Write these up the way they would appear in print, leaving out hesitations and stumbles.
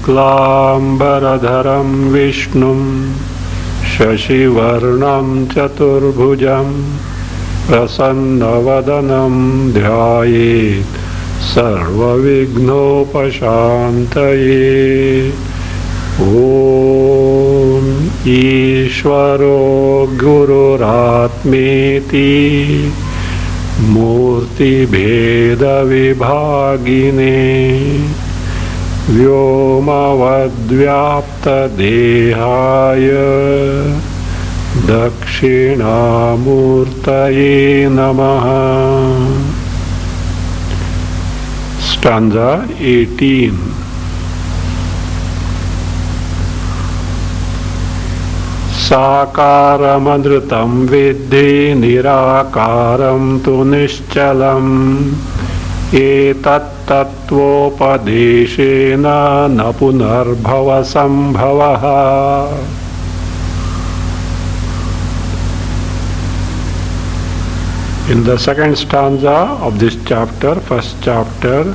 शुक्लांबरधरं विष्णुं शशिवर्णं चतुर्भुजं प्रसन्नवदनं ध्यायेत् सर्वविघ्नोपशान्तये। ॐ ईश्वरो गुरुरात्मेति मूर्तिभेदविभागिने व्योमवद्व्याप्तदेहाय दक्षिणामूर्तये नमः। Stanza 18. साकारमनृतं विद्धि निराकारं तु निश्चलम् एतत्तत्त्वोपदेशेन न पुनर्भव संभवः। In the second stanza of this chapter, first chapter,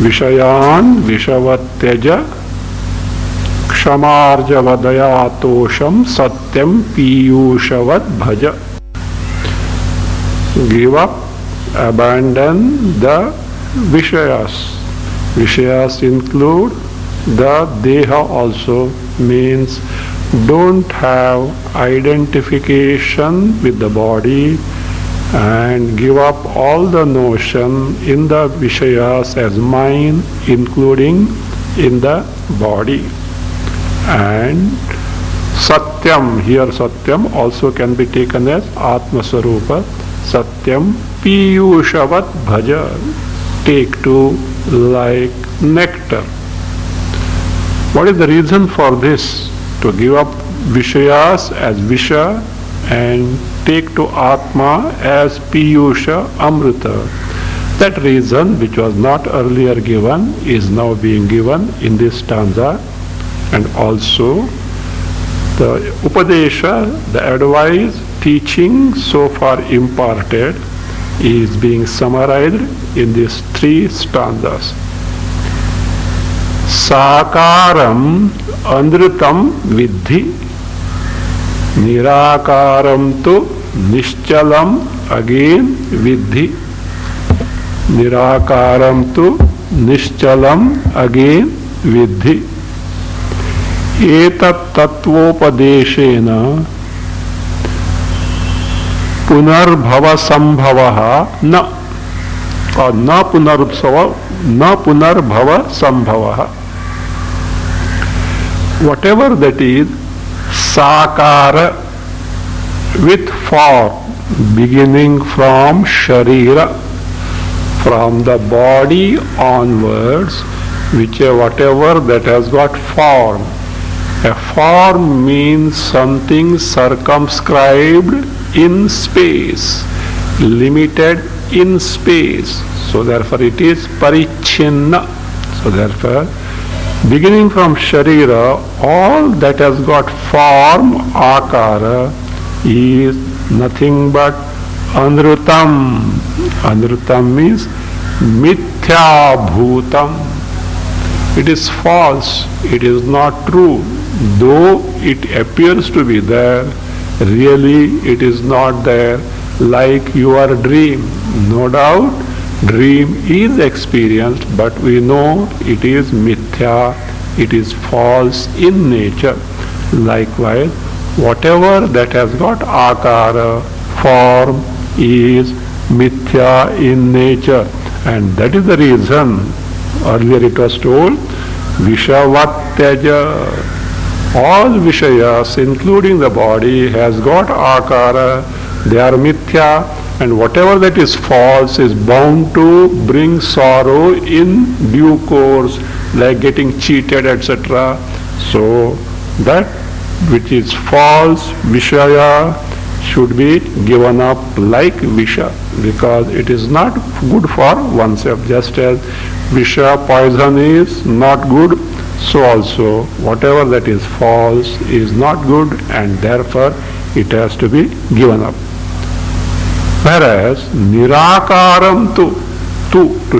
Vishayan Vishavatyaja Kshamarjavadayatosham Satyam Piyushavad Bhaja. Give up, abandon the Vishayas. Vishayas include the Deha also, means don't have identification with the body and give up all the notion in the Vishayas as mine, including in the body. And Satyam, here Satyam also can be taken as Atma Swarupa. Satyam Piyushavat Bhaja, take to like nectar. What is the reason for this? To give up Vishayas as Visha and take to Atma as Piyusha Amrita. That reason, which was not earlier given, is now being given in this stanza. And also the Upadesha, the advice, teaching so far imparted, is being summarized in these three stanzas. Sakaram Andritam Vidhi Nirakaram tu Nishchalam again Vidhi. Nirakaram tu Nishchalam again Vidhi. Etat Tattvopadeshena Punarbhava Sambhavaha na or na punarbhava sambhavaha. Whatever that is, sakara, with form, beginning from sharira, from the body onwards, whatever that has got form. A form means something circumscribed in space, limited in space. So therefore it is parichinna. So therefore, beginning from sharira, all that has got form, akara, is nothing but anrutam. Anrutam means mithya bhutam. It is false, it is not true. Though it appears to be there, really it is not there, like your dream. No doubt, dream is experienced, but we know it is mithya, it is false in nature. Likewise, whatever that has got akara, form, is mithya in nature. And that is the reason, earlier it was told, Vishavatyaja, all Vishayas, including the body, has got akara, they are mithya, and whatever that is false is bound to bring sorrow in due course, like getting cheated, etc. So that which is false, Vishaya, should be given up like Visha, because it is not good for oneself. Just as Visha, poison, is not good, so also whatever that is false is not good, and therefore it has to be given up. Whereas Nirakaram to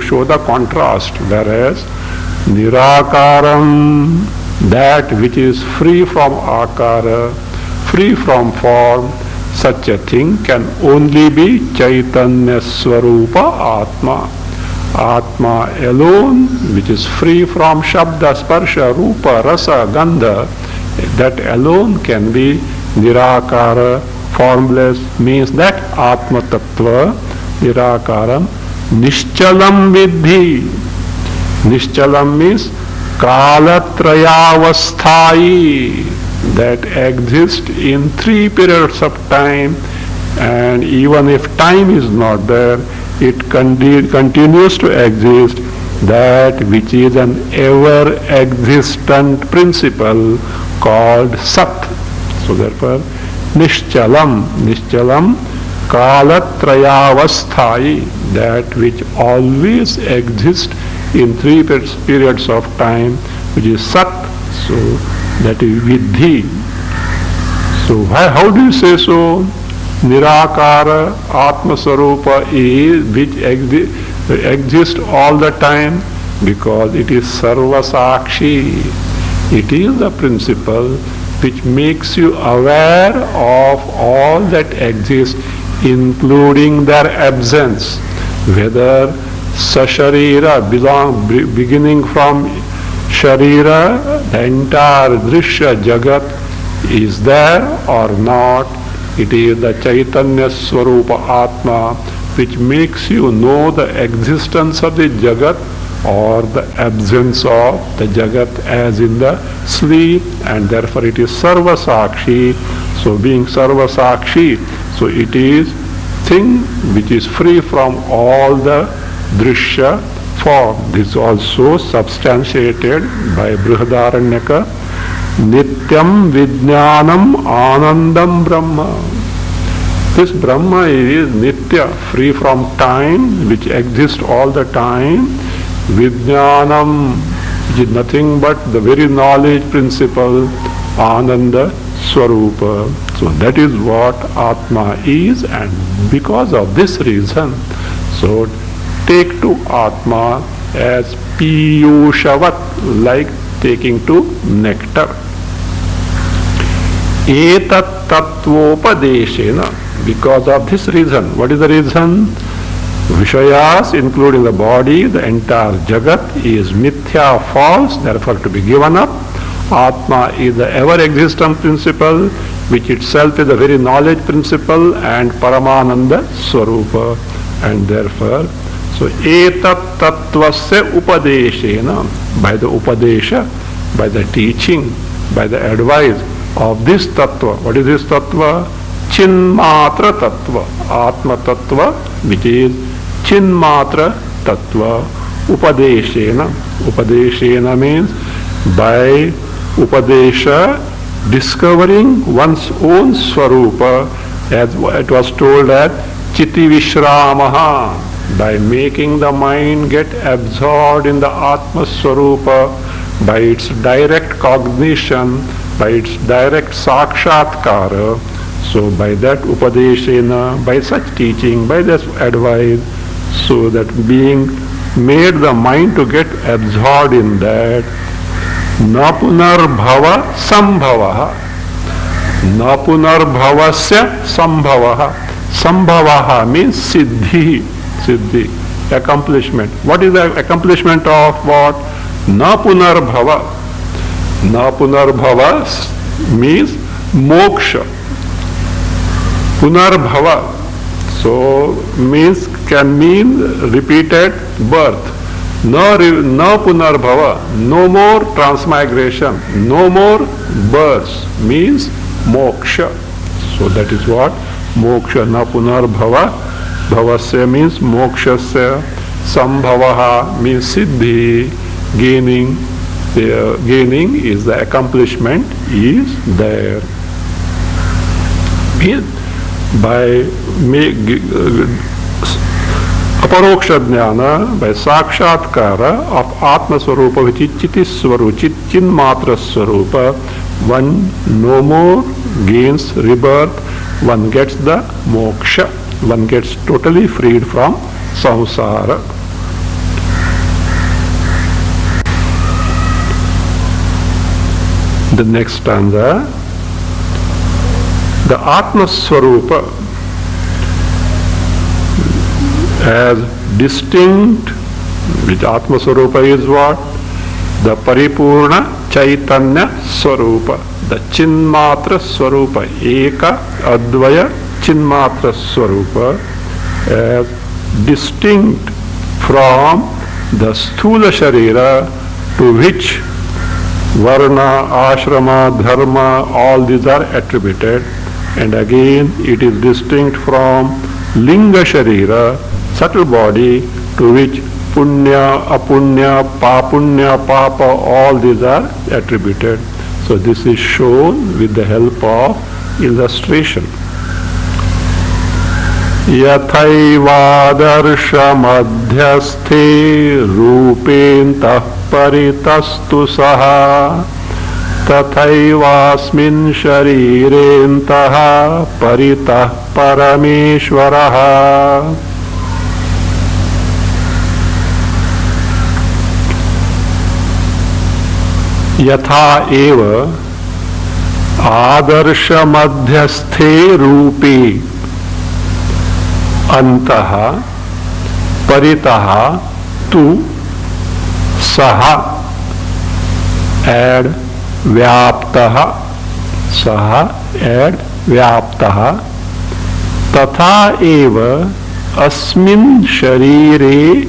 show the contrast, whereas Nirakaram, that which is free from akara, free from form, such a thing can only be Chaitanya Swarupa Atma. Atma alone, which is free from Shabda, Sparsha, Rupa, Rasa, Gandha, that alone can be Nirakara, formless, means that Atma Tattva, Nirakaram, Nishchalam Vidhi. Nishchalam means Kalatrayavasthai, that exists in 3 periods of time, and even if time is not there, it continues to exist, that which is an ever existent principle called Sat. So therefore Nishchalam Kalatrayavasthai, that which always exists in 3 periods of time, which is Sat. So that is Vidhi. So how do you say so? Nirakara, Atma Swarupa is which exists all the time, because it is Sarva Sakshi. It is the principle which makes you aware of all that exists, including their absence, whether Sasharira, beginning from Sharira, the entire Drishya Jagat is there or not. It is the Chaitanya Swarupa Atma which makes you know the existence of the Jagat or the absence of the Jagat as in the sleep, and therefore it is Sarva Sakshi. So being Sarva Sakshi, so it is thing which is free from all the Drishya form. This is also substantiated by Brihadaranyaka. Nityam Vijnanam Anandam Brahma. This Brahma is Nitya, free from time, which exists all the time. Vijnanam, which is nothing but the very knowledge principle, Ananda Swarupa. So that is what Atma is, and because of this reason, so take to Atma as Piyushavat, like taking to nectar. Etat Tattvopadeshena, because of this reason. What is the reason? Vishayas, including the body, the entire Jagat is mithya, false, therefore to be given up. Atma is the ever-existent principle, which itself is the very knowledge principle and Paramananda Swarupa, and therefore, so etat tattvasya upadeshena, by the upadesha, by the teaching, by the advice of this tattva. What is this tattva? Chinmatra tattva, Atma tattva, which is Chinmatra tattva, upadeshena. Upadeshena means by upadesha, discovering one's own swarupa, as it was told at Chiti Vishramaha, by making the mind get absorbed in the Atma Swarupa, by its direct cognition, by its direct sakshatkara. So by that upadeshena, by such teaching, by this advice, so that being made the mind to get absorbed in that, napunarbhava sambhavaha, napunarbhavasya sambhavaha. Sambhavaha means siddhi, accomplishment. What is the accomplishment of what? Napunarbhava. Napunarbhava means moksha. Punarbhava, so can mean repeated birth. No punarbhava, no more transmigration, no more births, means moksha. So that is what moksha, na punarbhava. Bhavasya means mokshasya. Sambhavaha means siddhi, gaining. The gaining is the accomplishment is there. by aparoksha jnana, by sakshatkara of Atma Swarupa, which is Chiti Swarupa, Chinmatra Swarupa, one no more gains rebirth, one gets the moksha, one gets totally freed from samsara. The next stanza, the Atma Swarupa as distinct, which Atma Swarupa is what? The Paripurna Chaitanya Swarupa, the Chinmatra Swarupa, Eka Advaya Chinmatra Swarupa, as distinct from the Sthula Sharira to which Varna, Ashrama, Dharma, all these are attributed, and again it is distinct from Linga Sharira, subtle body, to which Punya, Apunya, Papunya, Papa, all these are attributed. So this is shown with the help of illustration. Yathaivadarshya madhyasthe rupentah paritastu saha tathaivasmin sharirentah paritah parameshwaraha. Yatha eva adarsha madhyasthe rupe antah paritah tu saha, add vyaptah, saha add vyaptah, tatha eva asmin sharire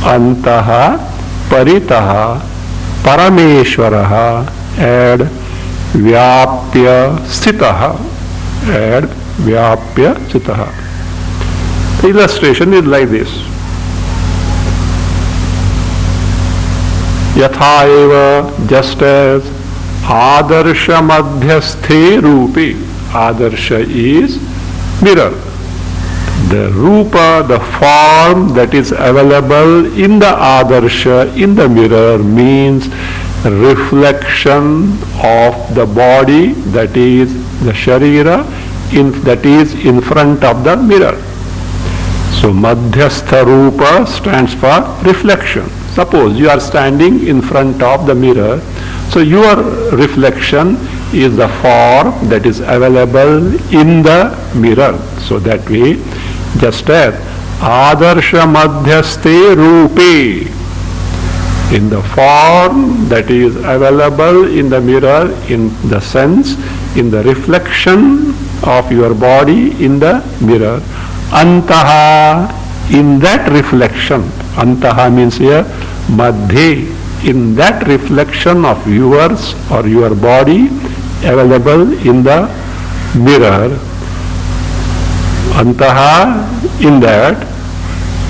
antah paritah parameshwaraha, add vyapya sthitah, add vyapya sthitah. The illustration is like this. Yatha eva, just as adarsha madhyasthe rupi, adarsha is mirror. The rupa, the form that is available in the adarsha, in the mirror, means reflection of the body, that is the sharira, that is in front of the mirror. So madhyastha rupa stands for reflection. Suppose you are standing in front of the mirror, so your reflection is the form that is available in the mirror. So that way, just as adarsha madhyaste rupe, in the form that is available in the mirror, in the sense, in the reflection of your body in the mirror, antaha, in that reflection, antaha means here madhe, in that reflection of yours or your body available in the mirror, antaha, in that,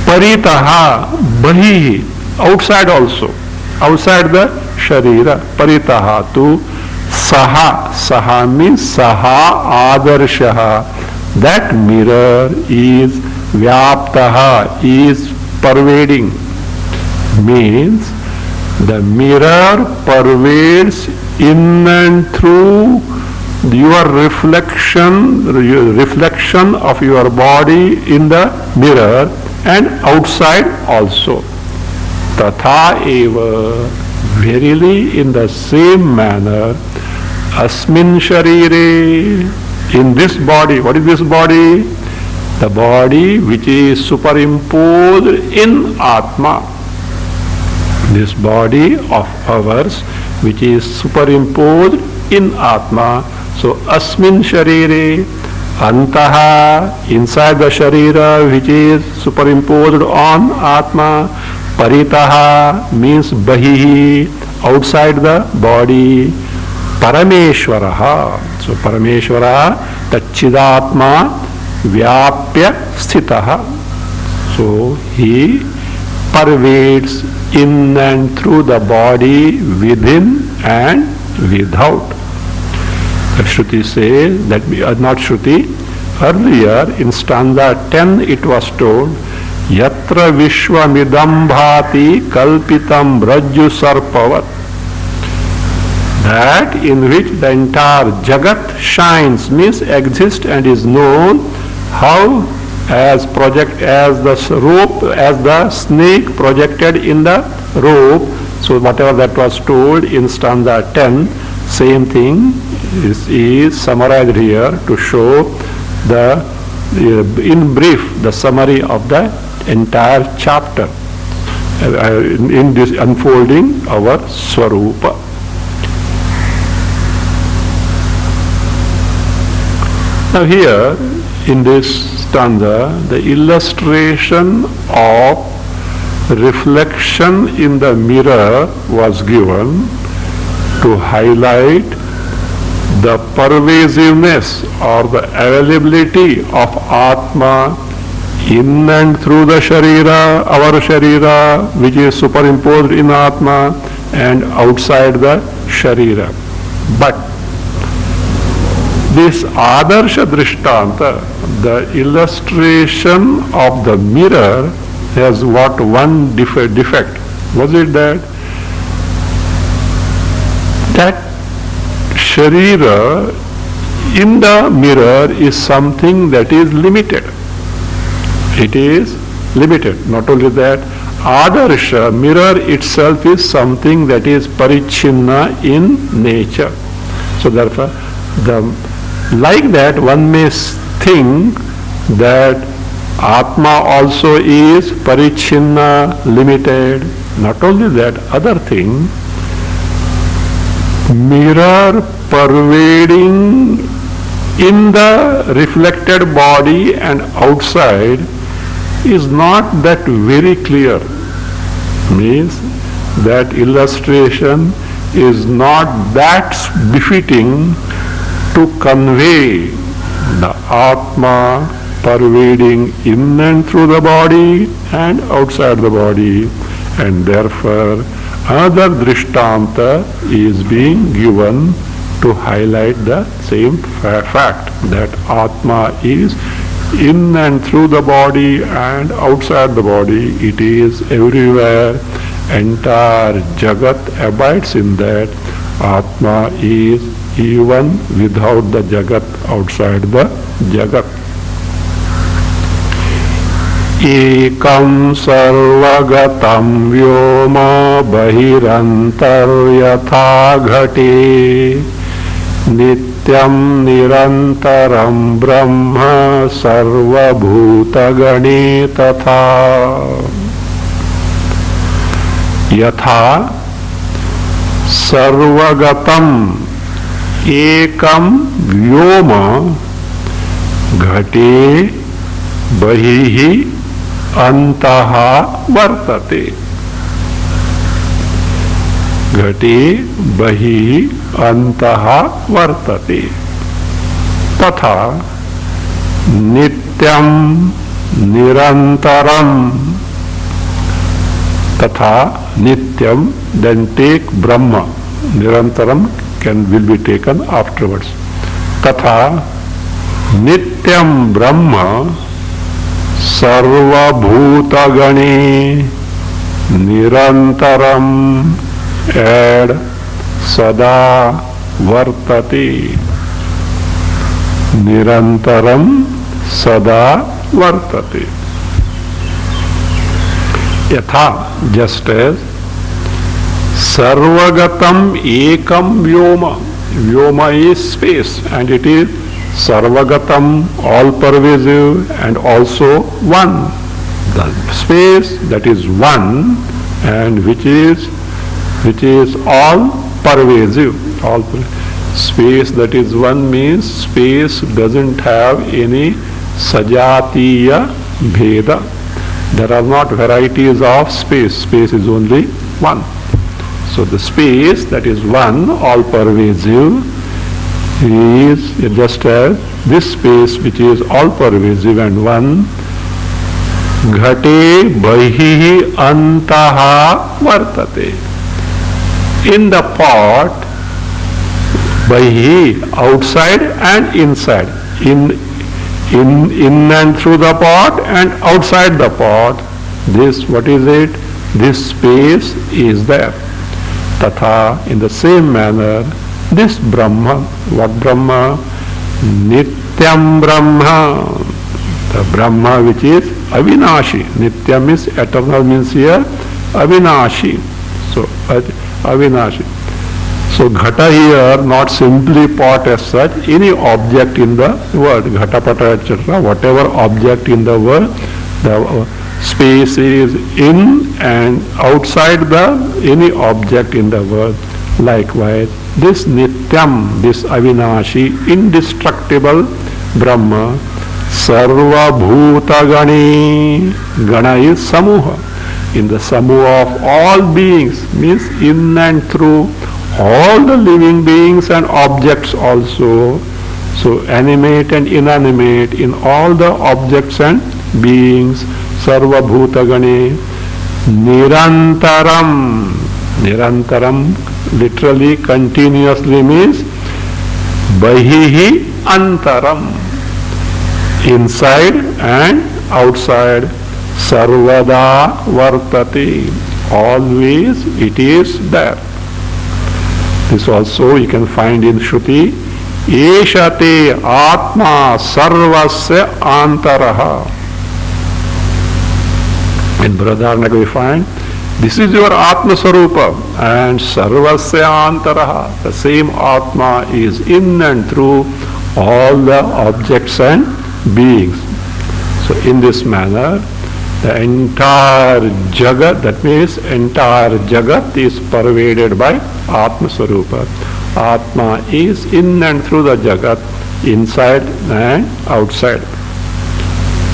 paritaha, bahi, outside also, outside the sharira, paritaha tu saha, saha means saha adarshaha, that mirror is vyaptaha, is pervading, means the mirror pervades in and through your reflection of your body in the mirror and outside also. Tatha eva, verily in the same manner, asmin sharire, in this body. What is this body? The body which is superimposed in Atma. This body of ours which is superimposed in Atma. So asmin sharire, antaha, inside the sharira which is superimposed on Atma. Paritaha means bahihi, outside the body. Parameshwaraha, so Parameshwara, Tachidatma, Vyapya Sthitaha. So he pervades in and through the body, within and without. The Shruti says, that not Shruti, Earlier in stanza 10 it was told, Yatra Vishwamidam Bhati Kalpitam Rajju Sarpavat, that in which the entire Jagat shines, means exists and is known, how as the rope, as the snake projected in the rope. So whatever that was told in stanza 10, same thing is summarized here to show the in brief the summary of the entire chapter in this unfolding our Swarupa. Now here in this stanza, the illustration of reflection in the mirror was given to highlight the pervasiveness or the availability of Atma in and through the Sharira, our Sharira, which is superimposed in Atma, and outside the Sharira. But this Adarsha Drishtanta, the illustration of the mirror, has what one defect. Was it that Sharira in the mirror is something that is limited. It is limited. Not only that, Adarsha, mirror itself, is something that is parichinna in nature. So therefore, like that one may think that Atma also is parichinna, limited. Not only that, other thing, mirror pervading in the reflected body and outside is not that very clear. Means that illustration is not that befitting to convey the Atma pervading in and through the body and outside the body, and therefore another drishtanta is being given to highlight the same fact, that Atma is in and through the body and outside the body. It is everywhere. Entire Jagat abides in that. Atma is even without the Jagat, outside the Jagat. Ekam sarvagatam vyoma bahirantaryatha ghate nityam nirantaram brahma sarvabhutagane tatha. Yatha sarvagatam ekam vyoma ghate bahihi antaha vartate. Ghate bahi antaha vartate. Tatha nityam nirantaram. Tatha nityam, then take Brahma. Nirantaram will be taken afterwards. Tatha nityam Brahma sarva bhuta gane nirantaram, add sada vartate. Nirantaram sada vartate. Yatha, just as sarvagatam ekam vyoma. Vyoma is space, and it is sarvagatam, all pervasive, and also one. The space that is one and which is all pervasive. All space that is one means space doesn't have any sajatiya bheda. There are not varieties of space. Space is only one. So the space that is one, all pervasive, is just as this space which is all pervasive and one. Ghate bahihi antaha vartate. In the pot, bahihi, outside and inside. in and through the pot and outside the pot. This, what is it? This space is there. Tatha, in the same manner, this Brahma, what Brahma? Nityam Brahma, the Brahma which is Avinashi. Nityam is eternal, means here Avinashi. So Avinashi. So Ghata here, not simply pot as such, any object in the world, Ghata, Pata, etc., whatever object in the world, the space is in and outside the any object in the world. Likewise, this Nityam, this Avinashi, indestructible Brahma, Sarva Bhuta Gani, Gana is Samuha, in the Samuha of all beings, means in and through all the living beings and objects also. So animate and inanimate, in all the objects and beings, Sarva Bhuta Gani, Nirantaram. Nirantaram literally continuously means Bahihi Antaram, inside and outside, Sarvada Vartati, always it is there. This also you can find in Shruti, Eshate Atma Sarvasya Antaraha. In Brihadaranyaka we find, this is your Atma Swarupa and Sarvasya Antaraha. The same Atma is in and through all the objects and beings. So in this manner, the entire Jagat, that means entire Jagat is pervaded by Atma Swarupa. Atma is in and through the Jagat, inside and outside.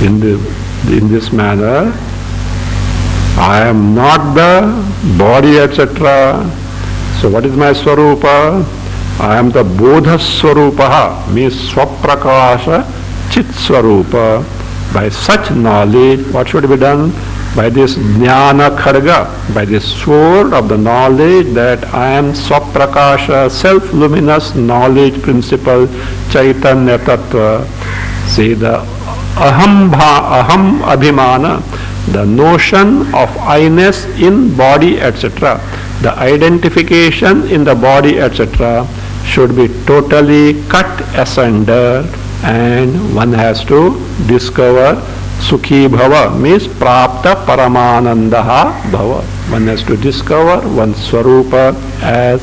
In this manner, I am not the body, etc. So what is my Swarupa? I am the Bodha Swarupa, means Swaprakasha Chit Swarupa. By such knowledge, what should be done? By this Jnana Khadga, by this sword of the knowledge that I am Swaprakasha, self-luminous knowledge principle, Chaitanya Tattva. See the Aham Abhimana, the notion of I-ness in body, etc., the identification in the body, etc., should be totally cut asunder, and one has to discover Sukhi Bhava, means Prapta Paramanandaha Bhava. One has to discover one's Swarupa as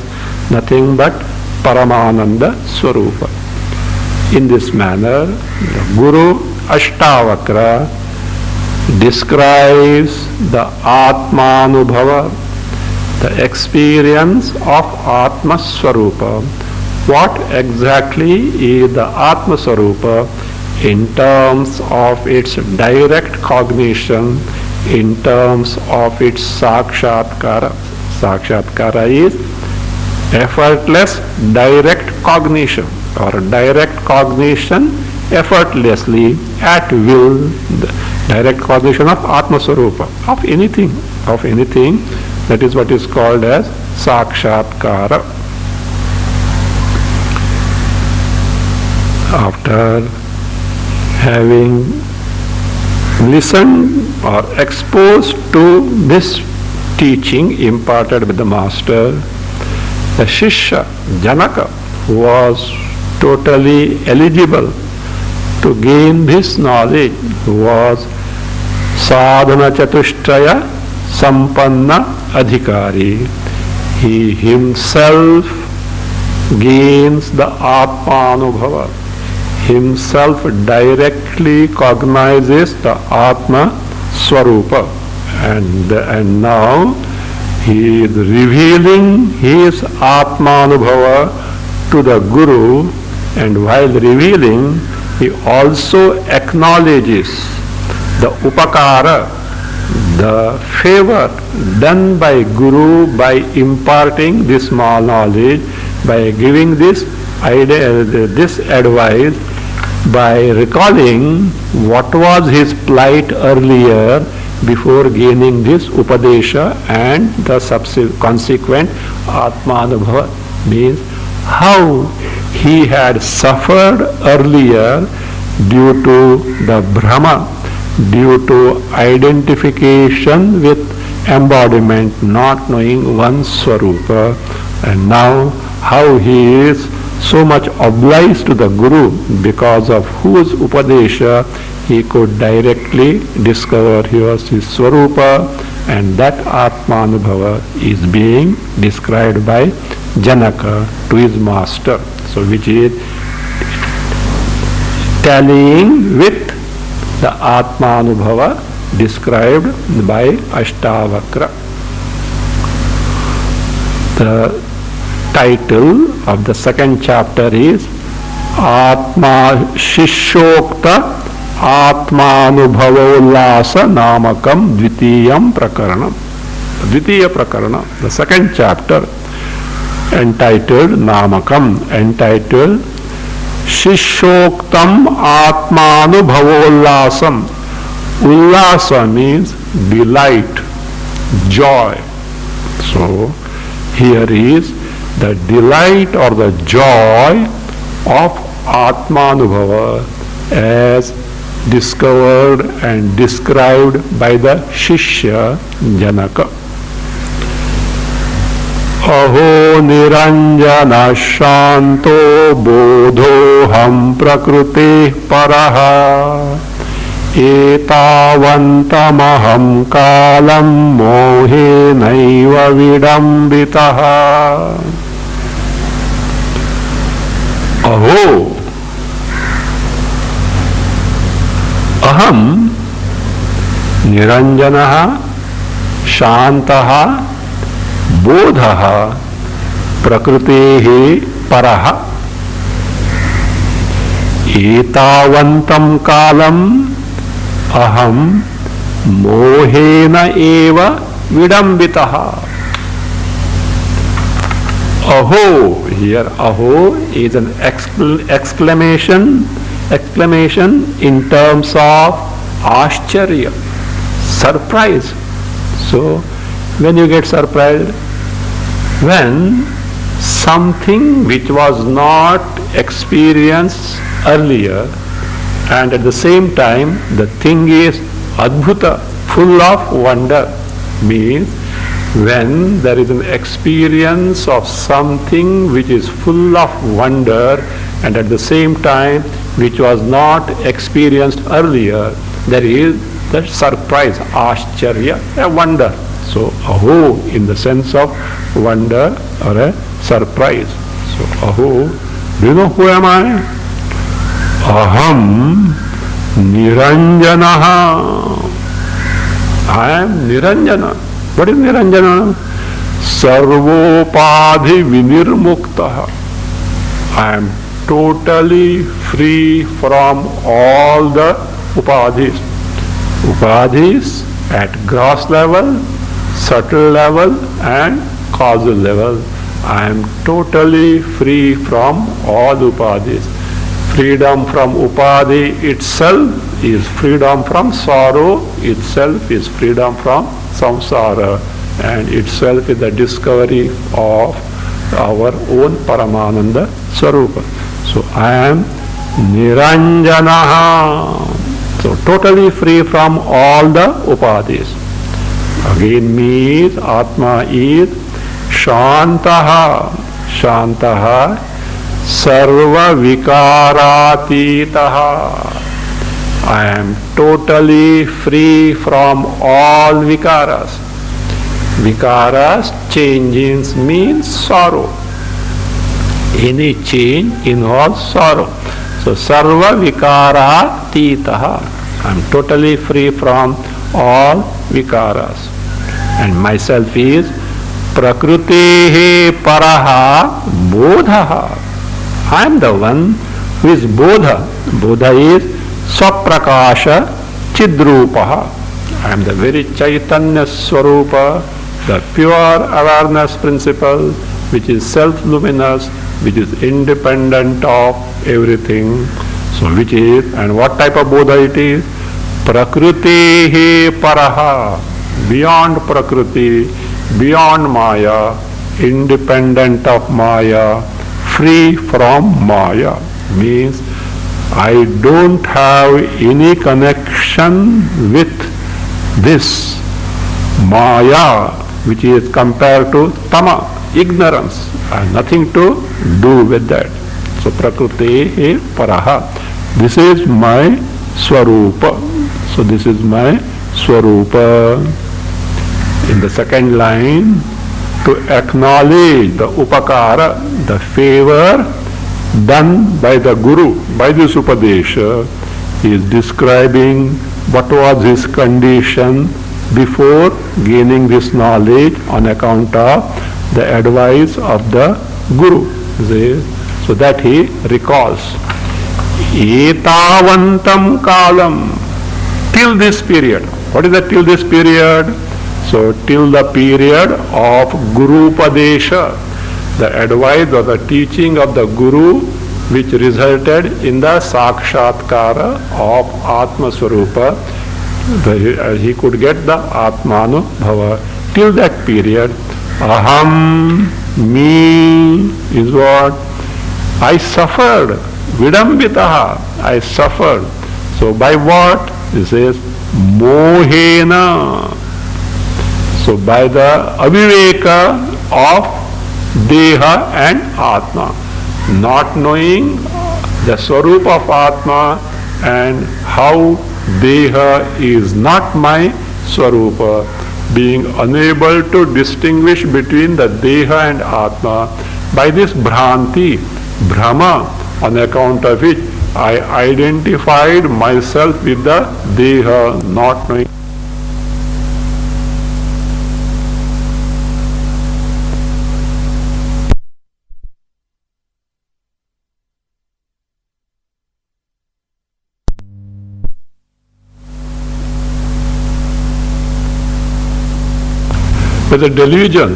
nothing but Paramananda Swarupa. In this manner, the Guru Ashtavakra describes the Atmanubhava, the experience of Atma Swarupa. What exactly is the Atma Swarupa in terms of its direct cognition, in terms of its Sakshatkara? Sakshatkara is effortless direct cognition, or direct cognition effortlessly, at will, the direct cognition of Atma Swarupa, of anything. That is what is called as Sakshatkara. After having listened or exposed to this teaching imparted by the Master, the Shishya, Janaka, was totally eligible to gain this knowledge, was Sadhana Chatushtaya Sampanna Adhikari. He himself gains the Atmanubhava, himself directly cognizes the Atma Swarupa, and now he is revealing his Atmanubhava to the Guru, and while revealing, he also acknowledges the Upakara, the favor done by Guru by imparting this small knowledge, by giving this idea, this advice, by recalling what was his plight earlier before gaining this Upadesha and the consequent Atmanubhava, means how he had suffered earlier due to the Brahma, due to identification with embodiment, not knowing one's Swarupa. And now how he is so much obliged to the Guru, because of whose Upadesha he could directly discover his Swarupa, and that Atmanubhava is being described by Janaka to his master. So which is tallying with the Atmanubhava described by Ashtavakra. The title of the second chapter is Atma Shishokta Atmanubhavollasa Namakam Dvitiyam Prakaranam. Dvitiya Prakarana, the second chapter, entitled Namakam, entitled Shishoktam Atmanubhavollasam. Ullasa means delight, joy. So here is the delight or the joy of Atmanubhava as discovered and described by the Shishya Janaka. Aho niranjana shanto bodhoham prakriti paraha etavantamaham kalam mohe naiva vidambitaha. Aho aham niranjanaha shantaha bodhaha prakritehi paraha etavantam kalam aham mohena eva vidambitaha. Aho, here aho is an exclamation in terms of ascharya, surprise. So when you get surprised, when something which was not experienced earlier, and at the same time the thing is adbhuta, full of wonder, means when there is an experience of something which is full of wonder and at the same time which was not experienced earlier, there is the surprise, ascharya, a wonder. So aho in the sense of wonder or a surprise. So aho, do you know who am I? Aham niranjanaha. I am Niranjana. What is Niranjana? Sarvopadhi vinirmuktaha. I am totally free from all the upadhis. Upadhis at gross level, subtle level and causal level. I am totally free from all upadhis. Freedom from upadhi itself is freedom from sorrow, itself is freedom from samsara, and itself is the discovery of our own Paramananda Swarupa. So I am Niranjanaha. So totally free from all the upadhis. Again means Atma is Shantaha. Shantaha Sarva Vikaratitaha. I am totally free from all vikaras. Vikaras, changes means sorrow. Any change involves sorrow. So Sarva Vikaratitaha. I am totally free from all vikaras. And myself is Prakritehe Paraha Bodhaha. I am the one who is Bodha. Bodha is Swaprakasha Chidrupaha. I am the very Chaitanya Swarupa, the pure awareness principle, which is self-luminous, which is independent of everything. So which is, and what type of Bodha it is? Prakritehe Paraha, beyond Prakriti, beyond Maya, independent of Maya, free from Maya, means I don't have any connection with this Maya, which is compared to Tama, ignorance. I have nothing to do with that. So Prakriti Paraha. This is my Swarupa. So this is my Swarupa. In the second line, to acknowledge the upakara, the favor done by the Guru, by this Upadesha, he is describing what was his condition before gaining this knowledge on account of the advice of the Guru. So that he recalls. Etavantam kalam, till this period. What is that till this period? So till the period of Guru Padesha, the advice or the teaching of the Guru which resulted in the Sakshatkara of Atma Swarupa, he could get the Atmanubhava. Till that period, Aham, me is what? I suffered. Vidambitaha, I suffered. So by what? He says, Mohena. So by the aviveka of Deha and Atma, not knowing the Swarupa of Atma and how Deha is not my Swarupa, being unable to distinguish between the Deha and Atma, by this Bhranti, Brahma, on account of which I identified myself with the Deha, not knowing. By the delusion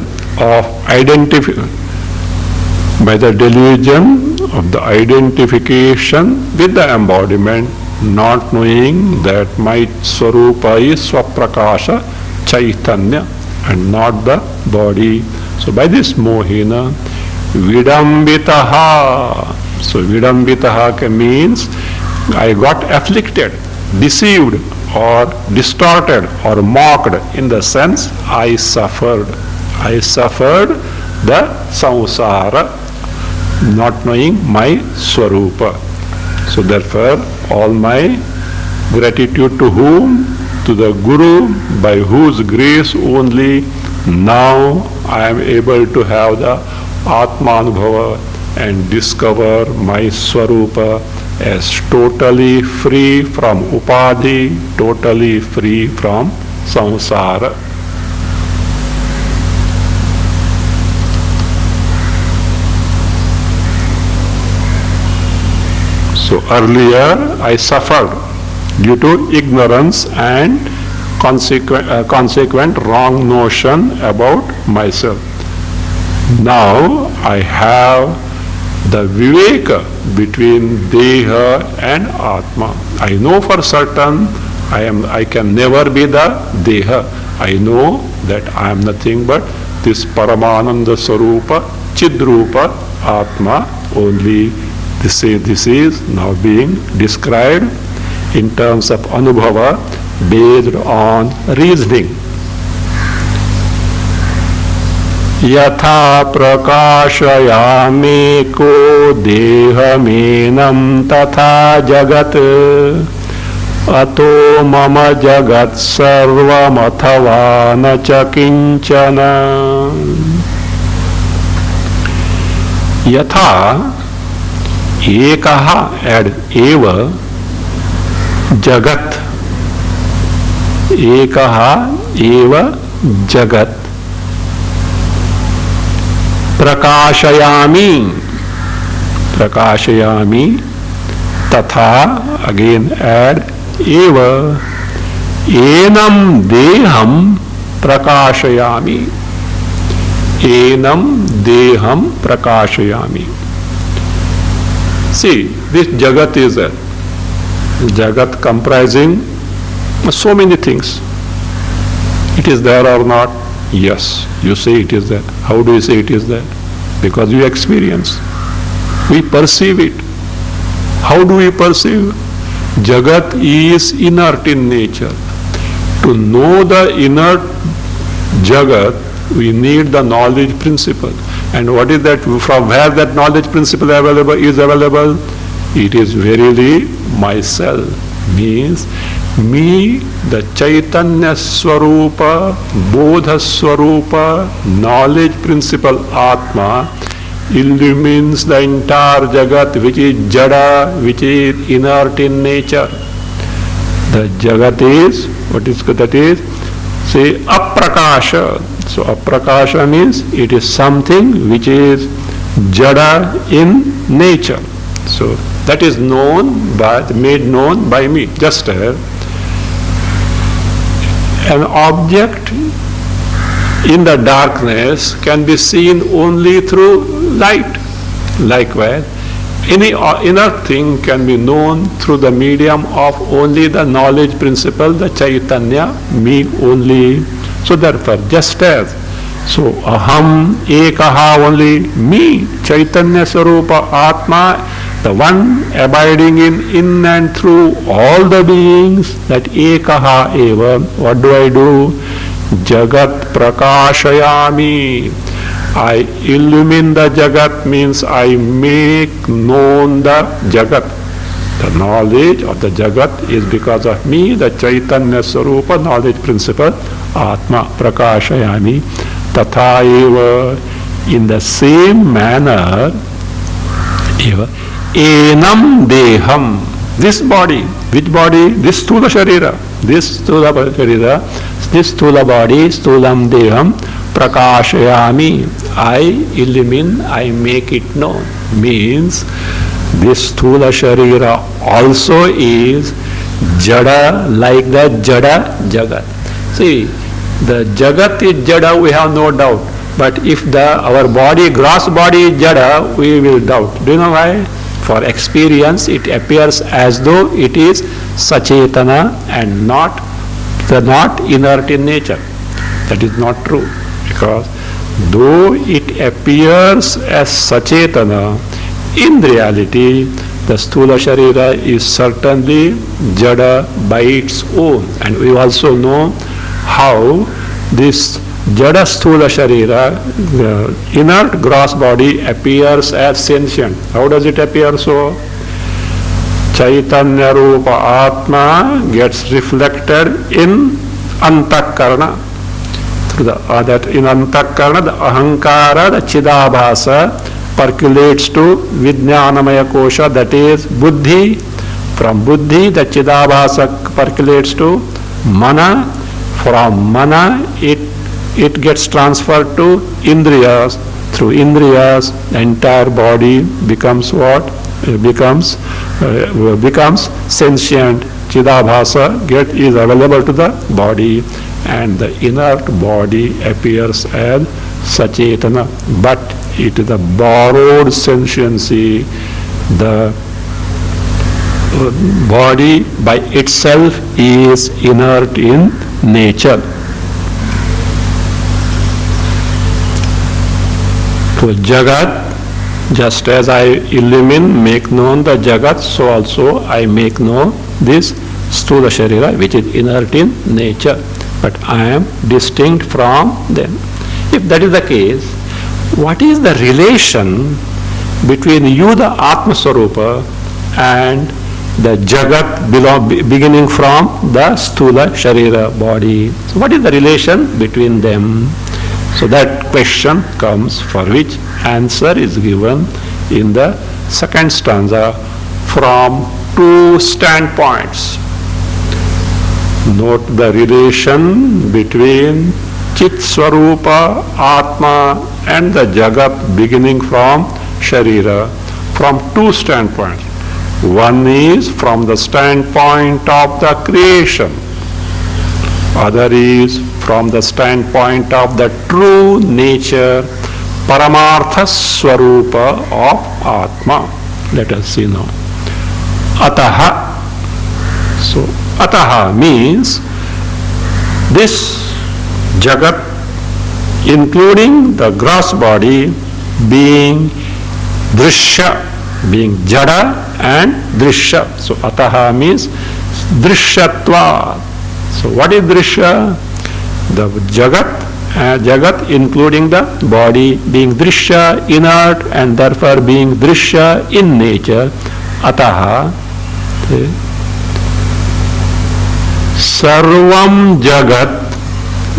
of identification with the embodiment, not knowing that my Swarupa is Swaprakasha Chaitanya and not the body. So by this Mohina, Vidambitaha. So Vidambitaha means I got afflicted, deceived, or distorted or mocked, in the sense I suffered. I suffered the samsara, not knowing my Swarupa. So therefore, all my gratitude to whom? To the Guru, by whose grace only now I am able to have the Atmanubhava and discover my Swarupa as totally free from upadhi, totally free from samsara. So earlier I suffered due to ignorance and consequent wrong notion about myself. Now I have the viveka between Deha and Atma. I know for certain I can never be the Deha. I know that I am nothing but this Paramananda Swarupa, Chidrupa, Atma only. This is now being described in terms of Anubhava based on reasoning. Yatha prakashayami ko dehamenam tatha jagat ato mama jagat sarvam athava na cha kinchana. Yatha ekaha add eva jagat, ekaha eva jagat prakashayami, prakashayami tatha, again add eva enam deham prakashayami, enam deham prakashayami. See, this jagat is a jagat comprising so many things. It is there or not? Yes, you say it is there. How do you say it is there? Because you experience. We perceive it. How do we perceive? Jagat is inert in nature. To know the inert Jagat, we need the knowledge principle. And what is that? From where that knowledge principle is available? It is verily myself. Means me, the Chaitanya Swarupa, Bodha Swarupa, knowledge principle Atma, illumines the entire Jagat, which is Jada, which is inert in nature. The Jagat is, what is that is? Say Aprakasha. So Aprakasha means it is something which is Jada in nature. So that is made known by me. Just an object in the darkness can be seen only through light. Likewise, any inner thing can be known through the medium of only the knowledge principle, the Chaitanya, me only. So therefore, just as, so aham ekaha, only me, Chaitanya Swarupa Atma, the one abiding in and through all the beings, that ekaha eva, what do? Jagat prakashayami. I illumine the Jagat, means I make known the Jagat. The knowledge of the Jagat is because of me, the Chaitanya Swarupa, knowledge principle, Atma prakashayami. Tatha eva, in the same manner, eva, enam deham, this body, which body? This sthula sharira, this sthula body, sthulam deham, prakashayami, I illumine, I make it known. Means this sthula sharira also is jada, like the jada jagat. See, the jagat is jada, we have no doubt. But if our body, gross body is jada, we will doubt. Do you know why? For experience, it appears as though it is sachetana and not inert in nature. That is not true. Because though it appears as sachetana, in reality, the sthula sharira is certainly jada by its own. And we also know how this jada sthula sharira, the inert gross body, appears as sentient. How does it appear so? Chaitanya Rupa Atma gets reflected in Antakarana. That in Antakarana, the Ahankara, the Chidabhasa, percolates to Vijnanamaya Kosha, that is Buddhi. From Buddhi, the Chidabhasa percolates to Mana. From Mana, it gets transferred to Indriyas. Through Indriyas, the entire body becomes what? Becomes sentient. Chidabhasa is available to the body, and the inert body appears as Sachetana. But it is a borrowed sentiency. The body by itself is inert in nature. So Jagat, just as I illumine, make known the Jagat, so also I make known this Sthula Sharira, which is inert in nature. But I am distinct from them. If that is the case, what is the relation between you, the Atma Swarupa, and the Jagat beginning from the Sthula Sharira body? So what is the relation between them? So that question comes, for which answer is given in the second stanza from two standpoints. Note the relation between Chit Swarupa, Atma, and the Jagat beginning from Sharira from two standpoints. One is from the standpoint of the creation. Other is from the standpoint of the true nature, Paramartha Swarupa of Atma. Let us see now. Ataha. So, Ataha means this Jagat, including the gross body, being Drishya, being jada and drishya. So ataha means drishyatva. So what is drishya? The jagat including the body being drishya, inert, and therefore being drishya in nature. Ataha sarvam jagat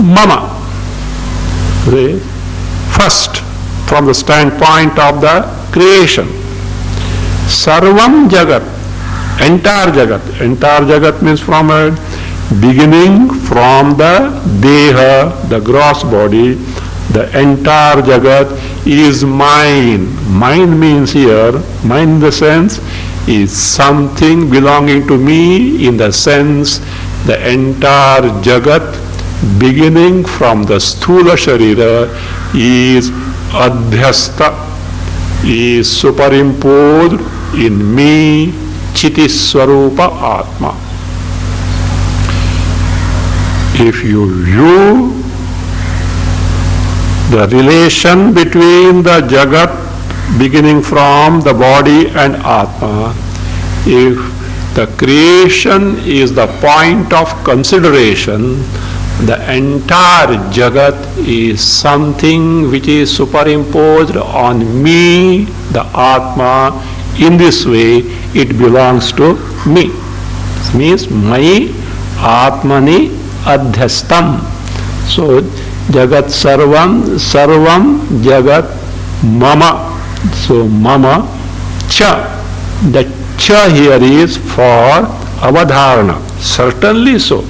mama. First, from the standpoint of the creation, sarvam jagat, entire jagat means from a beginning from the deha, the gross body, the entire jagat is mine. Mine means here, mine in the sense is something belonging to me, in the sense the entire jagat beginning from the sthula sharira is adhyasta, is superimposed in me, chiti swarupa atma. If you view the relation between the jagat beginning from the body and atma, if the creation is the point of consideration, the entire jagat is something which is superimposed on me, the atma. In this way, it belongs to me. This means my atmani adhyastam. So jagat sarvam jagat mama. So mama cha. The cha here is for avadharana. Certainly so.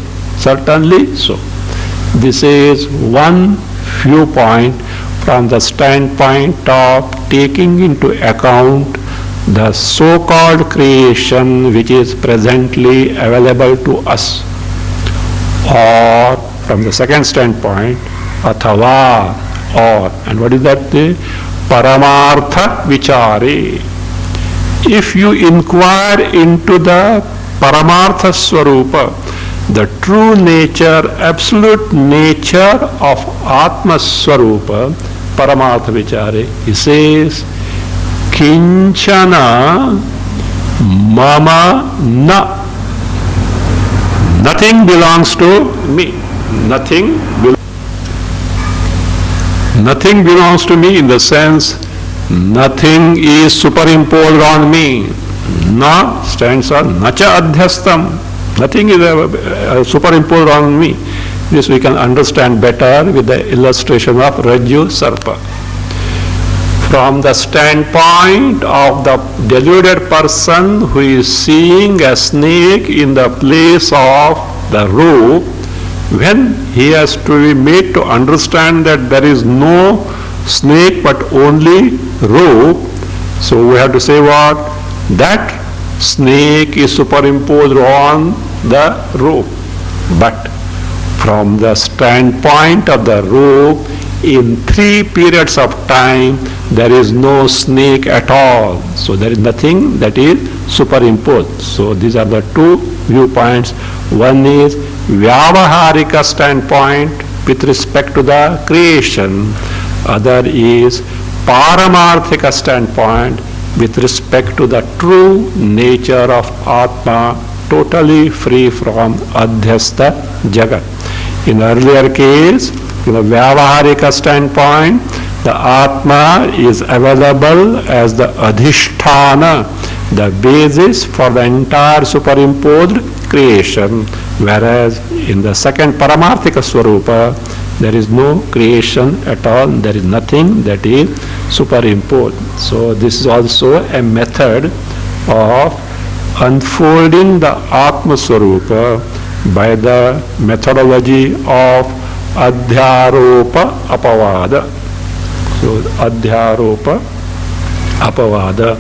This is one viewpoint from the standpoint of taking into account the so-called creation which is presently available to us. Or from the second standpoint, athava, or, and what is that? Paramartha vichare. If you inquire into the paramartha swarupa, the true nature, absolute nature of Atma Swarupa, Paramartha Vichare, he says, Kinchana Mama Na. Nothing belongs to me. Nothing belongs to me in the sense, nothing is superimposed on me. Na stands for Nacha Adhyastam. Nothing is superimposed on me. This we can understand better with the illustration of Rajju Sarpa. From the standpoint of the deluded person who is seeing a snake in the place of the rope, when he has to be made to understand that there is no snake but only rope, so we have to say what? That snake is superimposed on the rope. But from the standpoint of the rope, in 3 periods of time, there is no snake at all. So there is nothing that is superimposed. So these are the 2 viewpoints. One is Vyavaharika standpoint with respect to the creation. Other is Paramarthika standpoint with respect to the true nature of Atma, totally free from Adhyasta Jagat. In earlier case, in the Vyavaharika standpoint, the Atma is available as the Adhisthana, the basis for the entire superimposed creation, whereas in the second Paramarthika Swarupa, there is no creation at all, there is nothing that is superimposed. So this is also a method of unfolding the Atma Swarupa by the methodology of Adhyaropa Apavada. So Adhyaropa Apavada.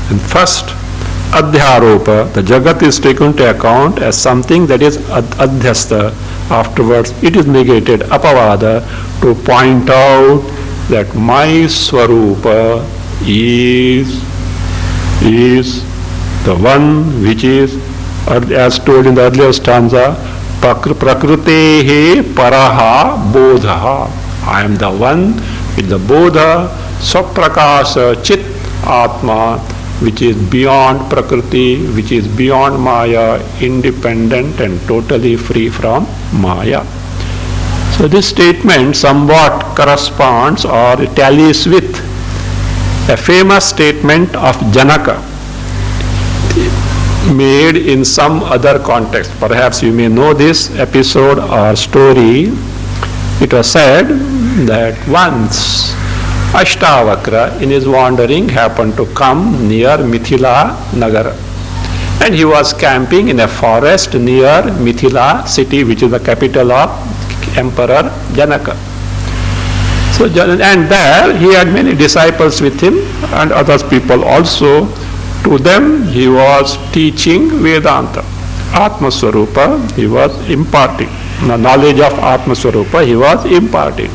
And first, Adhyaropa, the Jagat is taken into account as something that is Adhyasta. Afterwards, it is negated, Apavada, to point out that my Swarupa is the one which is, as told in the earlier stanza, Prakritehe Paraha Bodha. I am the one with the Bodha, Swaprakasa Chit Atma, which is beyond Prakriti, which is beyond Maya, independent and totally free from Maya. So this statement somewhat corresponds or tallies with a famous statement of Janaka made in some other context. Perhaps you may know this episode or story. It was said that once Ashtavakra in his wandering happened to come near Mithila Nagar, and he was camping in a forest near Mithila city, which is the capital of Emperor Janaka. So, and there he had many disciples with him and other people also. To them he was teaching Vedanta, Atma Swarupa. He was imparting the knowledge of Atma Swarupa. He was imparting.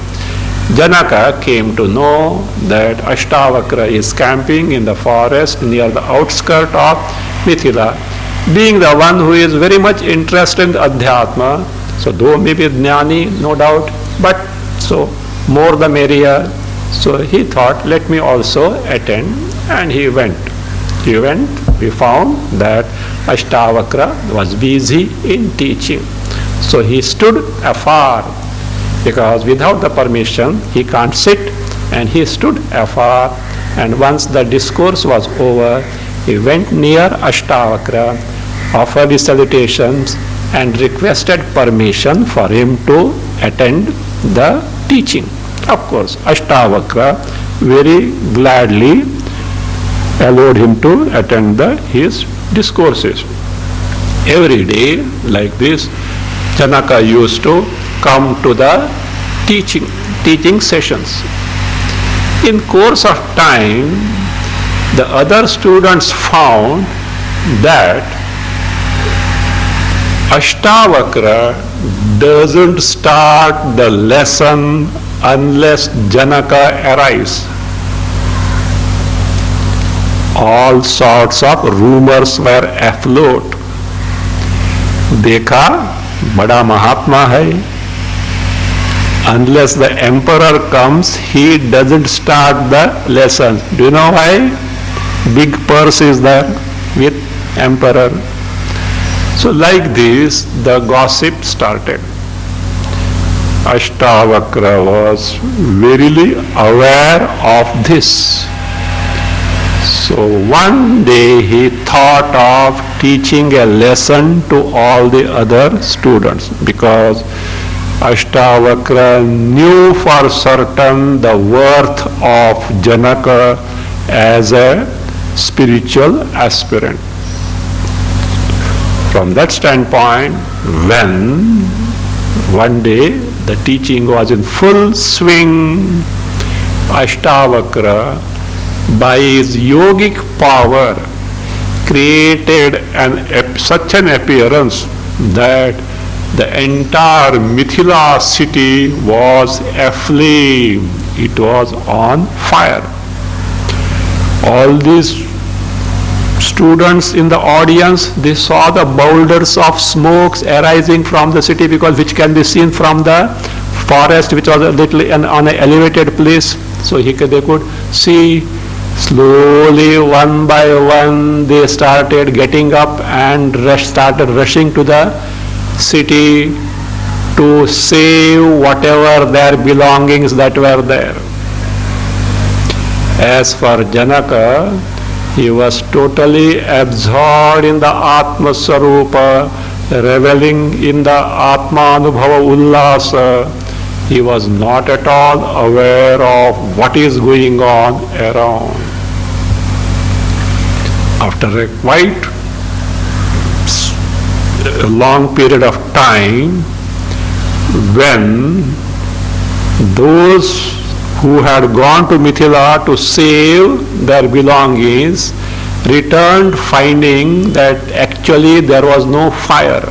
Janaka came to know that Ashtavakra is camping in the forest near the outskirts of Mithila, being the one who is very much interested in Adhyatma. So though maybe Jnani, no doubt, but so more the merrier. So he thought, let me also attend, and he went. We found that Ashtavakra was busy in teaching. So he stood afar, because without the permission he can't sit, and he stood afar, and once the discourse was over, he went near Ashtavakra, offered his salutations, and requested permission for him to attend the teaching. Of course, Ashtavakra very gladly allowed him to attend his discourses. Every day, like this, Janaka used to come to the teaching sessions. In course of time, the other students found that Ashtavakra doesn't start the lesson unless Janaka arrives. All sorts of rumors were afloat. देखा बड़ा महात्मा है. Unless the emperor comes, he doesn't start the lesson. Do you know why? Big purse is there with emperor. So like this, the gossip started. Ashtavakra was verily aware of this. So one day he thought of teaching a lesson to all the other students, because Ashtavakra knew for certain the worth of Janaka as a spiritual aspirant. From that standpoint, when one day the teaching was in full swing, Ashtavakra, by his yogic power, created such an appearance that the entire Mithila city was aflame. It was on fire. All these students in the audience, they saw the boulders of smokes arising from the city, because which can be seen from the forest, which was a little on an elevated place. So they could see. Slowly, one by one, they started getting up and started rushing to the city to save whatever their belongings that were there. As for Janaka, he was totally absorbed in the Atma Swarupa, reveling in the Atma Anubhava Ullasa. He was not at all aware of what is going on around. After a quite long period of time, when those who had gone to Mithila to save their belongings returned, finding that actually there was no fire,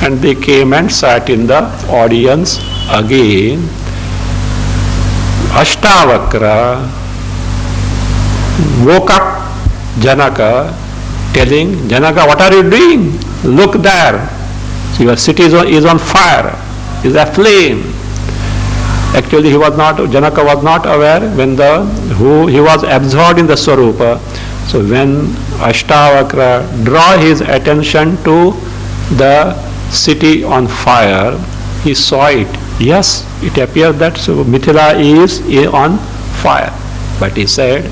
and they came and sat in the audience again, Ashtavakra woke up Janaka, telling, Janaka, what are you doing? Look there. So your city is on fire, is aflame. Actually, Janaka was not aware when he was absorbed in the Swarupa. So when Ashtavakra draw his attention to the city on fire, he saw it. Yes, it appears that Mithila is on fire. But he said,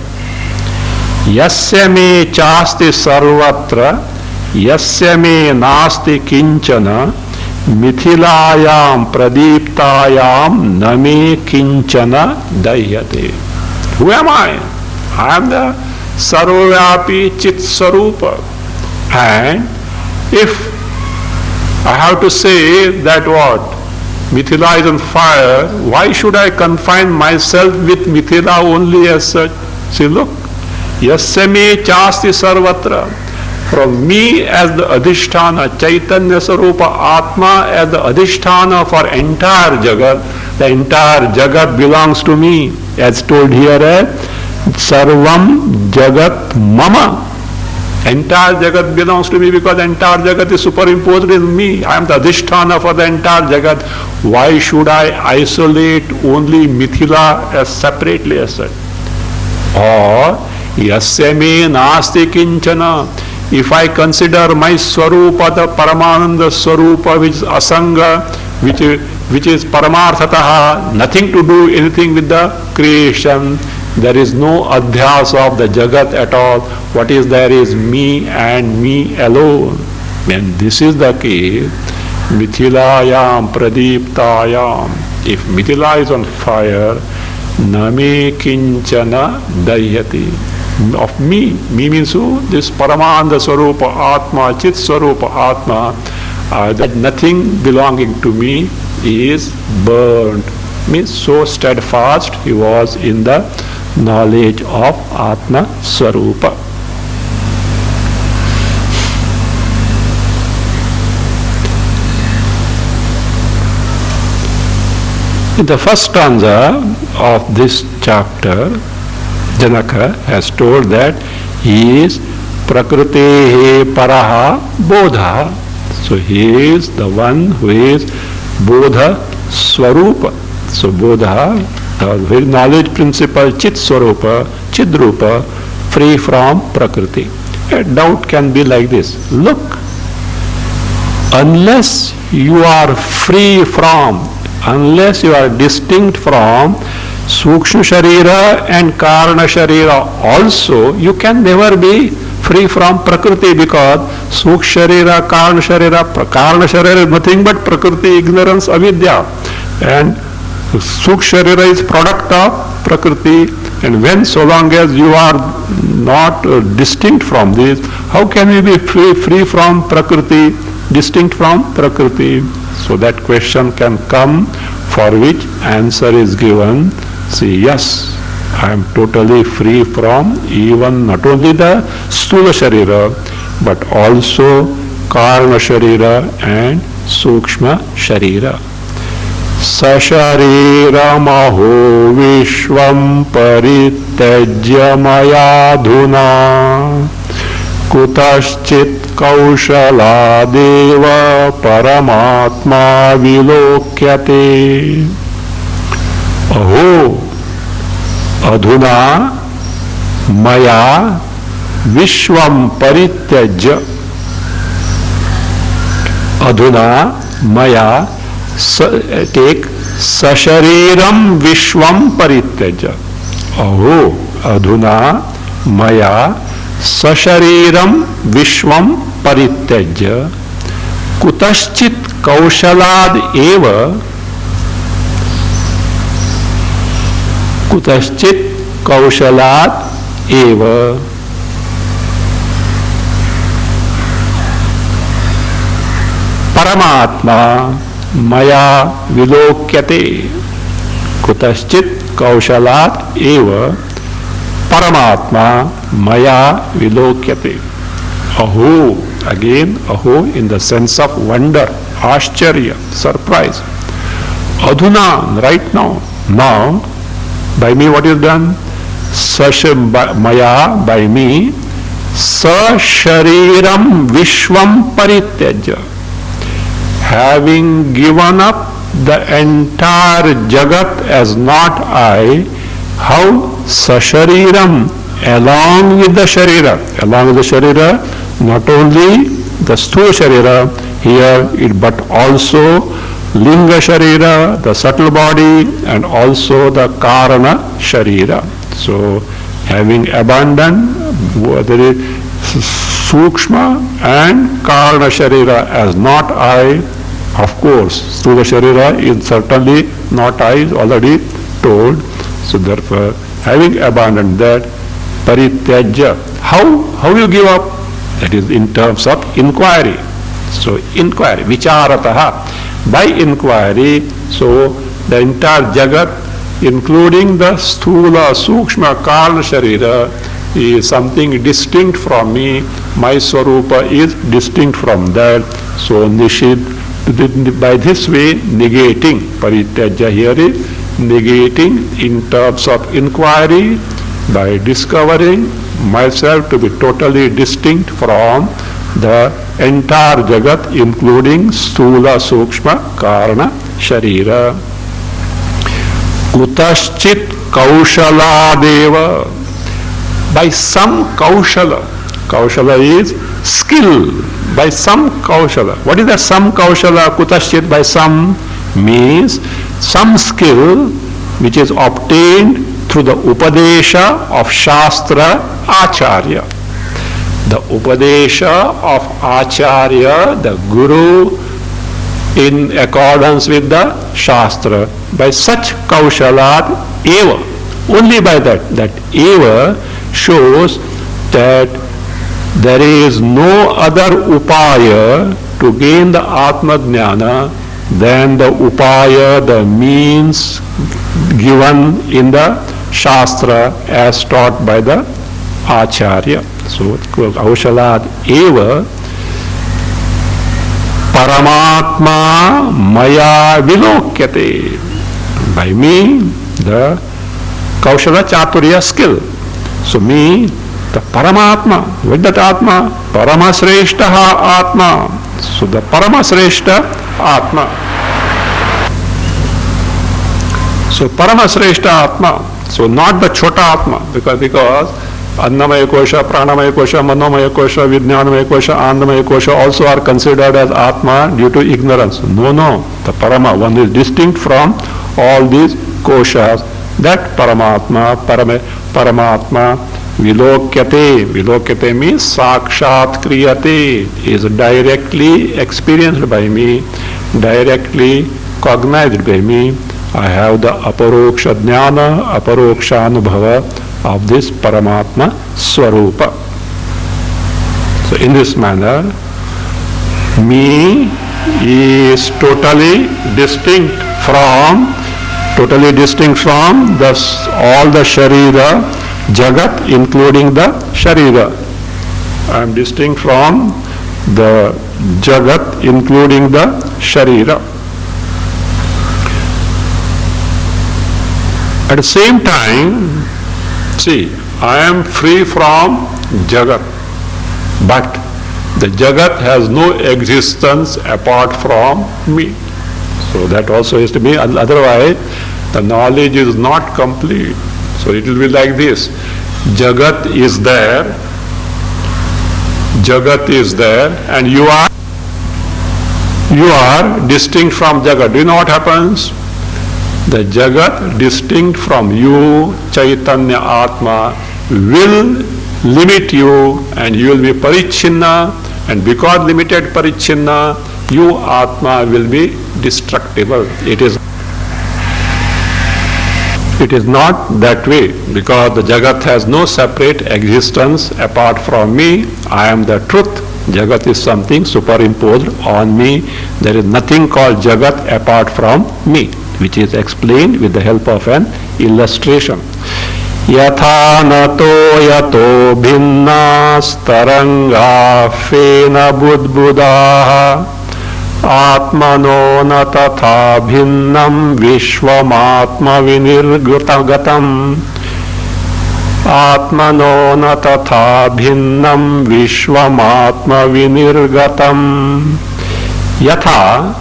Yasya me chasti sarvatra, yasya me nasti kinchana, Mithilayam pradiptayam name kinchana dahyate. Who am I? I am the Sarvavyapi Chit Sarupa. And if I have to say that what? Mithila is on fire, why should I confine myself with Mithila only as such? See, look, Yasya me chasti sarvatra. From me as the Adhisthana, Chaitanya Sarupa Atma as the Adhisthana for entire Jagat, the entire Jagat belongs to me, as told here as Sarvam Jagat Mama. Entire Jagat belongs to me because entire Jagat is superimposed in me. I am the Adhisthana for the entire Jagat. Why should I isolate only Mithila as separately as such? Or Yasya me nasti kinchana. If I consider my Swarupa, the Paramananda Swarupa, which is Asanga, which is Paramarthataha, nothing to do anything with the creation, there is no adhyas of the Jagat at all. What is there is me and me alone. When this is the case, Mithilayam Pradiptayam, if Mithila is on fire, Name Kinchana Dahyati. Of me means who? This Paramanda Swarupa Atma, Chit Swarupa Atma, that nothing belonging to me is burnt. Means so steadfast he was in the knowledge of Atma Swarupa. In the first stanza of this chapter, Janaka has told that he is Prakritehe Paraha Bodha. So he is the one who is Bodha Swarupa. So Bodha, the very knowledge principle, Chit Swarupa, Chidrupa, free from Prakriti. A doubt can be like this. Look, unless you are free from, unless you are distinct from Sukshma Sharira and Karana Sharira also, you can never be free from Prakriti because Sukshma Sharira, Karana Sharira is nothing but Prakriti, ignorance, avidya. And Sukshma Sharira is product of Prakriti. And when so long as you are not distinct from this, how can you be free from Prakriti, distinct from Prakriti? So that question can come, for which answer is given. See, yes, I am totally free from even not only the Sthula Sharira, but also Karana Sharira and Sukshma Sharira. Sasharira maho vishvam parityajya mayadhuna kutaschit kaushaladeva paramatma vilokyate. Aho adhuna maya vishvam parityajya. Adhuna maya, take sashariram vishvam parityajya. Aho adhuna maya sashariram vishvam parityajya kutaschit kaushalad eva kutaschit kaushalad eva paramatma maya vilokyate. Kutaschit kaushalat eva paramatma maya vilokyate. Aho, again aho in the sense of wonder, ashcharya, surprise. Adhuna, right now. Now, by me what is done? Maya, by me, sashariram vishvam parityajya. Having given up the entire Jagat as not I, how sashariram, along with the Sharira. Along with the Sharira, not only the Sthula Sharira here, but also Linga Sharira, the subtle body, and also the Karana Sharira. So, having abandoned the Sukshma and Karana Sharira as not I, of course, Sthula Sharira is certainly not I, is already told. So therefore, having abandoned that, Parityajya, how you give up? That is in terms of inquiry. So inquiry, vicharataha, by inquiry, so the entire Jagat, including the Sthula, Sukshma, Karana Sharira, is something distinct from me. My Swarupa is distinct from that. So Nishid, by this way, negating, Parityajya here is negating in terms of inquiry by discovering myself to be totally distinct from the entire Jagat, including Sthula, Sukshma, Karana, Sharira. Kutaschit Kaushaladeva, by some Kaushala. Kaushala is skill, by some Kaushala. What is that some Kaushala? Kutaschit, by some, means some skill which is obtained through the Upadesha of Shastra Acharya. The Upadesha of Acharya, the Guru, in accordance with the Shastra. By such Kaushalat eva, only by that eva shows that there is no other upaya to gain the Atma Jnana than the upaya, the means given in the Shastra as taught by the Acharya. So, Kaushalat eva Paramatma Maya Vilokyate. By me, the Kaushala Chaturya skill. So me, the Paramatma, what is that Atma? Paramasreshtaha Atma. So the Paramasreshta Atma. So Paramasreshta Atma. So not the Chota Atma, because Annamaya Kosha, Pranamaya Kosha, Manomaya Kosha, Vijnanamaya Kosha, Andamaya Kosha also are considered as Atma due to ignorance. No, the Parama, one is distinct from all these koshas. That Paramatma, Paramatma, Vilokyate. Vilokyate means Sakshat Kriyate, is directly experienced by me, directly cognized by me. I have the Aparoksha Jnana, Aparoksha Anubhava of this Paramatma Swarupa. So in this manner, me is totally distinct from all the Sharira, Jagat, including the Sharira. I am distinct from the Jagat, including the Sharira. At the same time, see, I am free from Jagat, but the Jagat has no existence apart from me. So that also has to be, otherwise the knowledge is not complete. So it will be like this. Jagat is there, and you are distinct from Jagat. Do you know what happens? The Jagat distinct from you, Chaitanya Atma, will limit you and you will be Parichinna, and because limited Parichinna, you Atma will be destructible. It is not that way, because the Jagat has no separate existence apart from me. I am the truth. Jagat is something superimposed on me. There is nothing called Jagat apart from me, which is explained with the help of an illustration. Yatha nato yato bhinnas taranga fena budbudaha Atmano na tatha bhinnam vishvamatma vinirgatatam Atmano na tatha bhinnam vishvamatma vinirgatam Yatha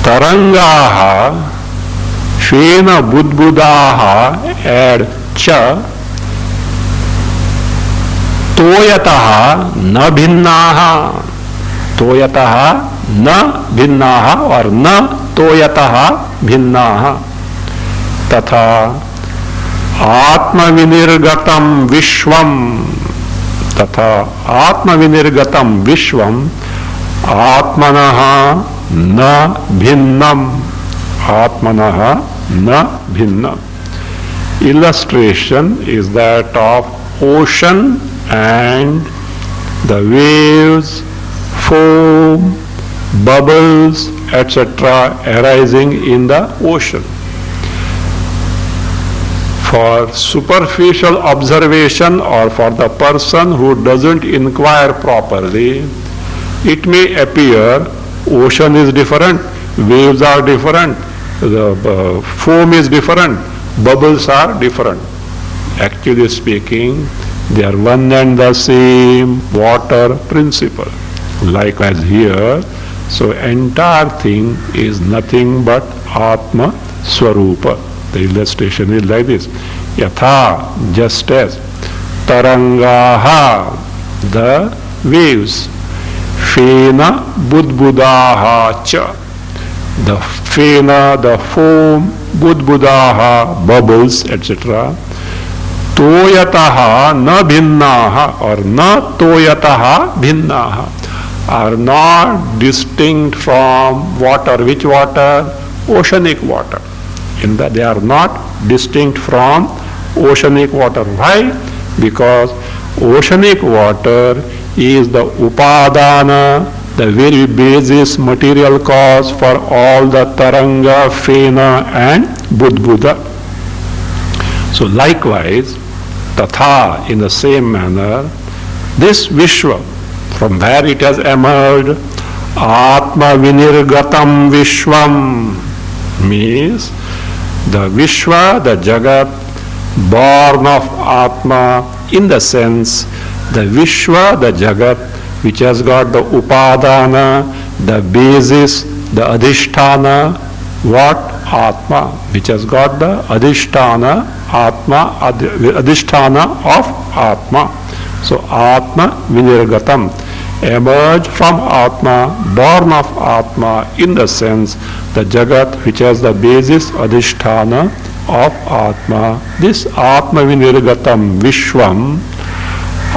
tarangaha shvena budbudaha add cha तोयतः न भिन्नाः, तोयतः न भिन्नाः और न तोयतः भिन्नाः। तथा आत्मविनिर्गतम विश्वम, तथा आत्मविनिर्गतम विश्वम आत्मनः न भिन्नम, आत्मनः न भिन्नम। Illustration is that of ocean and the waves, foam, bubbles, etc. arising in the ocean. For superficial observation or for the person who doesn't inquire properly, it may appear ocean is different, waves are different, the foam is different, bubbles are different. Actually speaking, they are one and the same water principle. Likewise here, so entire thing is nothing but Atma Swarupa. The illustration is like this. Yatha, just as, tarangaha, the waves, fena budbudaha cha, the fena, the foam, budbudaha, bubbles, etc. Toyataha na bhinnaha or na toyataha bhinnaha are not distinct from water. Which water? Oceanic water. In that they are not distinct from oceanic water. Why? Because oceanic water is the upadana, the very basis material cause for all the taranga, fena and budbuda. So likewise, tatha, in the same manner, this Vishwa, from where it has emerged, Atma Vinirgatam Vishwam, means the Vishwa, the Jagat, born of Atma, in the sense, the Vishwa, the Jagat, which has got the Upadana, the basis, the Adhisthana, what? Atma, which has got the Adhisthana, Atma, Adhisthana of Atma. So Atma Vinirgatam, emerge from Atma, born of Atma, in the sense the Jagat which has the basis Adhisthana of Atma. This Atma Vinirgatam Vishwam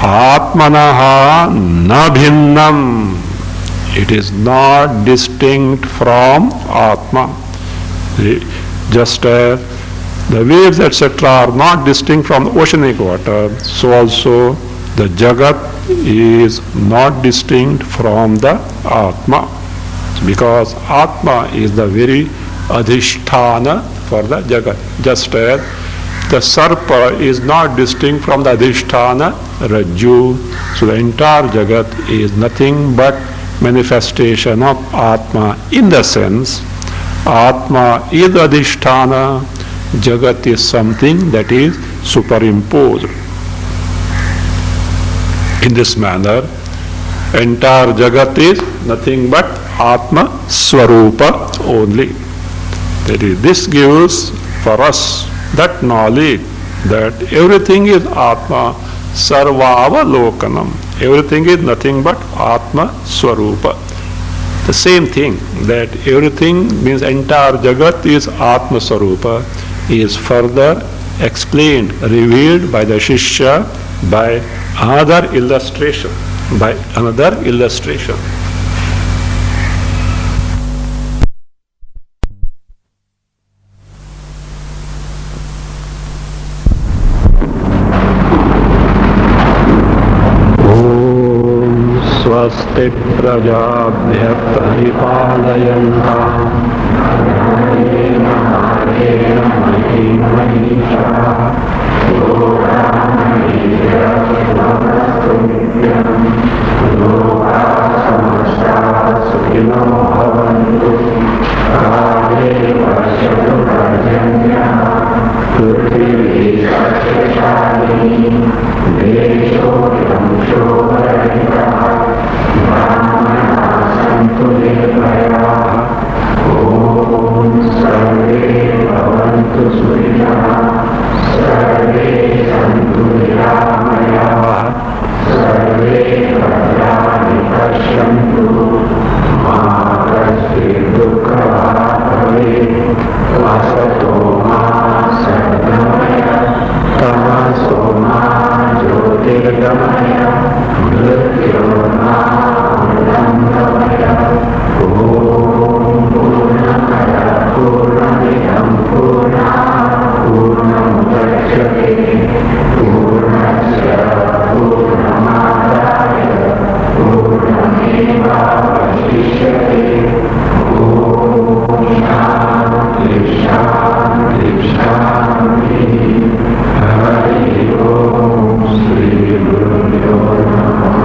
Atmanaha na bhinnam. It is not distinct from Atma. Just as the waves etc. are not distinct from oceanic water, so also the Jagat is not distinct from the Atma. Because Atma is the very Adhisthana for the Jagat. Just as the Sarpa is not distinct from the Adhisthana Rajju. So the entire Jagat is nothing but manifestation of Atma, in the sense Atma is Adhisthana, Jagat is something that is superimposed. In this manner, entire Jagat is nothing but Atma Swarupa only. That is, this gives for us that knowledge that everything is Atma Sarvavalokanam. Everything is nothing but Atma Swarupa. The same thing, that everything means entire Jagat is Atma Swarupa, is further explained, revealed by the Shishya by another illustration. स्वस्ति प्रजाभ्यः परिपालयन्ताम् न्यायेन मार्गेण महीं महिषाः लोकाः महीयस्तु नित्यम् लोकाः समस्ताः सुखिनो भवन्तु काले पश्यतु पर्जन्यः पृथिवी सस्यशालिनी देशोऽयं शोभरहितः सन्तु निर्भयाः ॐ सर्वे भवन्तु सुखिनः सर्वे सन्तु निरामयाः Hare Om.